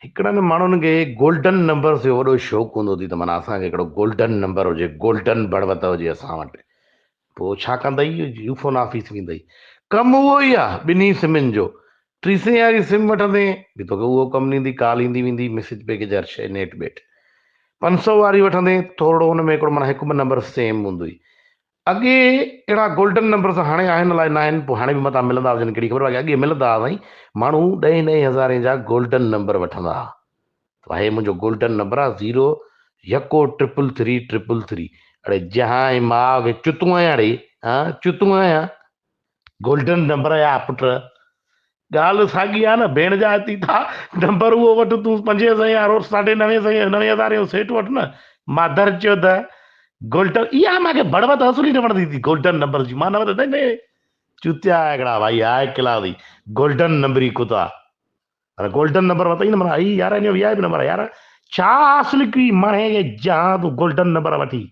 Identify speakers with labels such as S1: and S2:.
S1: हिकिड़नि माण्हुनि खे golden number जो वॾो शौक़ु हूंदो अथई त माना असांखे हिकिड़ो गोल्डन नंबर हुजे, गोल्डन बड़वत हुजे असां वटि। पोइ छा कंदई, यूफोन ऑफिस वेंदई, कमु उहो ई आहे ॿिन्ही सिमनि जो। 300 वारी सिम वठंदे बि तोखे उहो कमु ॾींदी, कॉल ईंदी वेंदी, मैसेज पैकेज हर शइ, नेट वेट। 500 वारी वठंदे थोरो हुन में हिकिड़ो माना हिकु ॿ नंबर सेम हूंदो ई। अॻे अहिड़ा गोल्डन नंबर सां हाणे आहिनि अलाए न आहिनि, पोइ हाणे बि मथां मिलंदा हुजनि, कहिड़ी ख़बर आहे। अॻे मिलंदा हुआ साईं, माण्हू 10-10 हज़ारे जा गोल्डन नंबर वठंदा हुआ। भाई मुझे गोल्डन नंबर आहे 0 1 3 3 3 3। अरे जहां माँ वे चुतू आया रे, हाँ चुतू आया, गोल्डन नंबर या पुट। ॻाल्हि साॻी आहे न, भेण जा अची था नंबर उहो वठि तूं 500 या 9,900 जो सेट वठि न। माधर चयो त गोल्डन, इहा मूंखे बड़वत असुली न वणंदी थी गोल्डन नंबर जी। मां न वठंदे न चुतिया हिकिड़ा भाई आहे किला थी गोल्डन नंबरी कुता। अरे गोल्डन नंबर वतई न माना ई यार, इन वीआईपी नंबर यार। छा असली की मणे जे जहां तूं गोल्डन नंबर वठी।